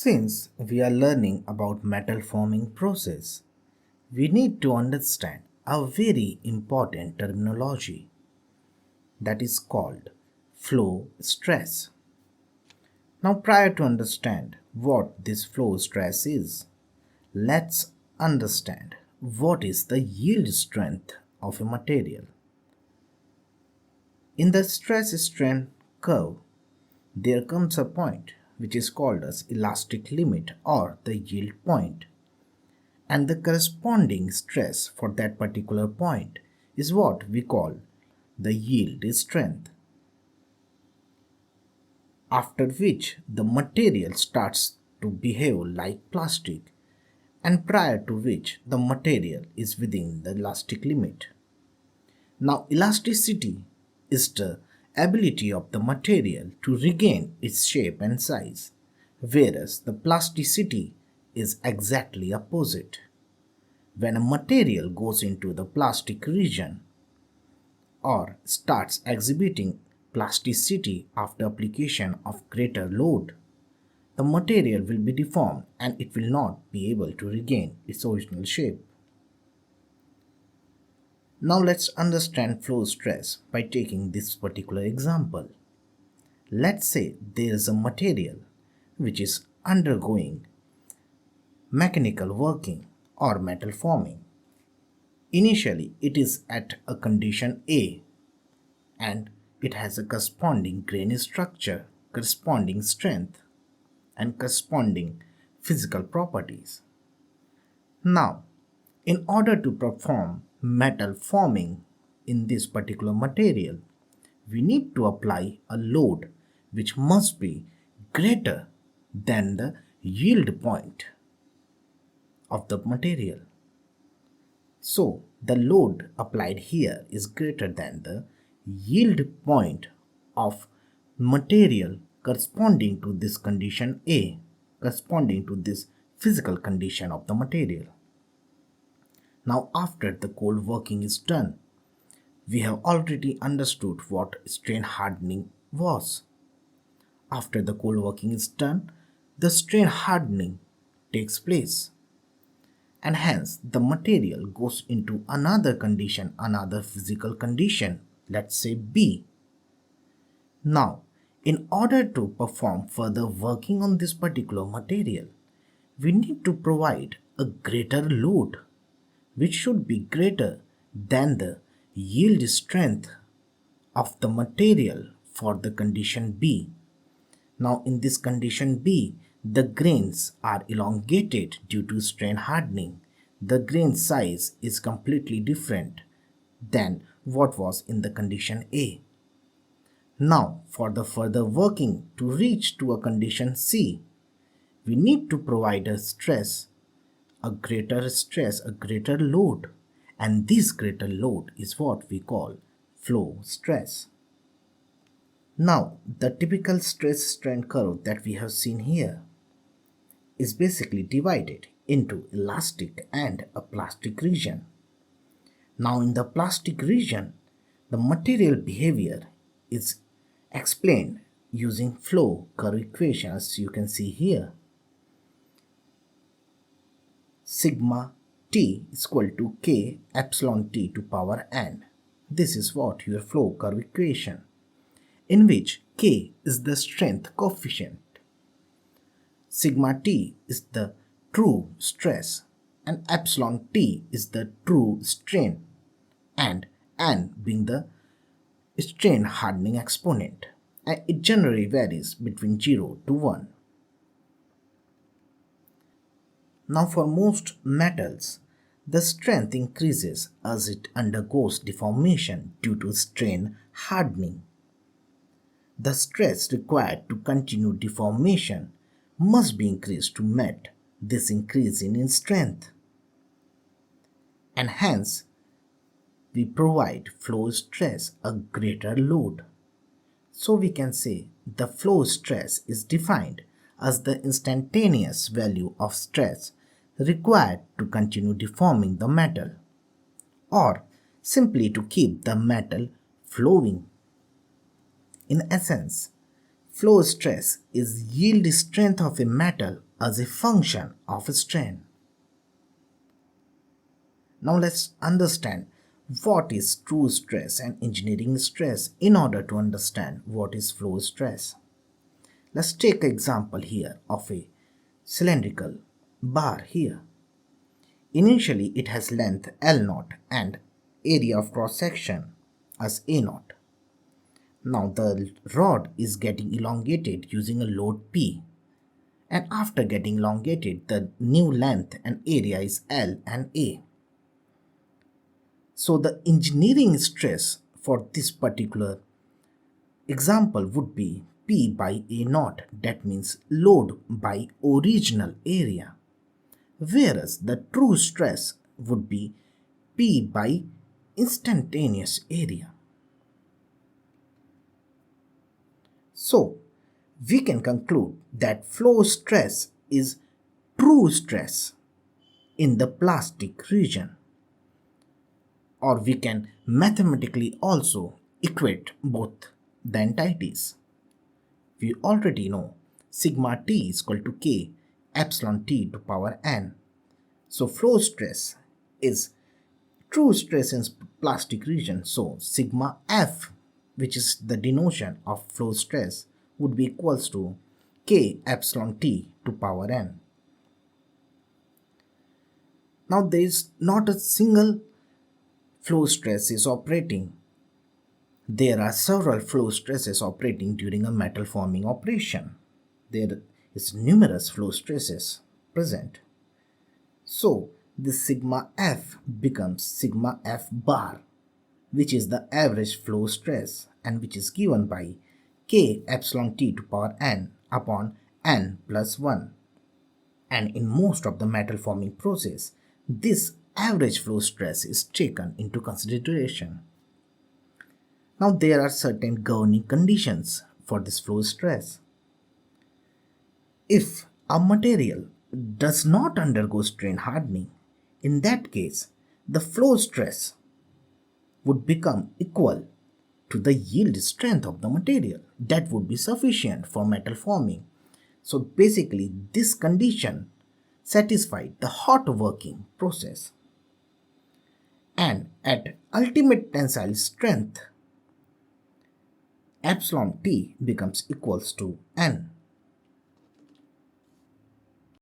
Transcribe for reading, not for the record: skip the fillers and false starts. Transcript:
Since we are learning about metal forming process, we need to understand a very important terminology that is called flow stress. Now prior to understand what this flow stress is, let's understand what is the yield strength of a material. In the stress strain curve, there comes a point which is called as elastic limit or the yield point, and the corresponding stress for that particular point is what we call the yield strength, after which the material starts to behave like plastic and prior to which the material is within the elastic limit. Now elasticity is the ability of the material to regain its shape and size, whereas the plasticity is exactly opposite. When a material goes into the plastic region or starts exhibiting plasticity after application of greater load, the material will be deformed and it will not be able to regain its original shape. Now let's understand flow stress by taking this particular example. Let's say there is a material which is undergoing mechanical working or metal forming. Initially, it is at a condition A and it has a corresponding grain structure, corresponding strength, and corresponding physical properties. Now, in order to perform metal forming in this particular material, we need to apply a load which must be greater than the yield point of the material. So, the load applied here is greater than the yield point of material corresponding to this condition A, corresponding to this physical condition of the material. Now, after the cold working is done, we have already understood what strain hardening was. After the cold working is done, the strain hardening takes place, and hence the material goes into another condition, another physical condition, let's say B. Now, in order to perform further working on this particular material, we need to provide a greater load which should be greater than the yield strength of the material for the condition B. Now in this condition B, the grains are elongated due to strain hardening. The grain size is completely different than what was in the condition A. Now for the further working to reach to a condition C, we need to provide a greater load, and this greater load is what we call flow stress. Now, the typical stress strain curve that we have seen here is basically divided into elastic and a plastic region. Now, in the plastic region, the material behavior is explained using flow curve equation, as you can see here. Sigma T is equal to K epsilon T to power n. This is what your flow curve equation, in which K is the strength coefficient, sigma T is the true stress, and epsilon T is the true strain, and n being the strain hardening exponent, and it generally varies between 0 to 1. Now for most metals, the strength increases as it undergoes deformation due to strain hardening. The stress required to continue deformation must be increased to meet this increase in strength, and hence we provide flow stress a greater load. So we can say the flow stress is defined as the instantaneous value of stress required to continue deforming the metal, or simply to keep the metal flowing. In essence, flow stress is yield strength of a metal as a function of strain. Now let's understand what is true stress and engineering stress in order to understand what is flow stress. Let's take an example here of a cylindrical bar here. Initially it has length L0 and area of cross section as A0. Now the rod is getting elongated using a load P, and after getting elongated the new length and area is L and A. So the engineering stress for this particular example would be P by A naught, that means load by original area, whereas the true stress would be P by instantaneous area. So we can conclude that flow stress is true stress in the plastic region, or we can mathematically also equate both the entities. We already know sigma t is equal to k epsilon t to power n. So flow stress is true stress in plastic region. So sigma f, which is the denotation of flow stress, would be equals to k epsilon t to power n. Now there is not a single flow stress is operating. There are several flow stresses operating during a metal forming operation. There is numerous flow stresses present. So this sigma f becomes sigma f bar, which is the average flow stress and which is given by k epsilon t to power n upon n plus 1. And in most of the metal forming process, this average flow stress is taken into consideration. Now there are certain governing conditions for this flow stress. If a material does not undergo strain hardening, in that case the flow stress would become equal to the yield strength of the material. That would be sufficient for metal forming. So basically this condition satisfied the hot working process. And at ultimate tensile strength, epsilon t becomes equals to n.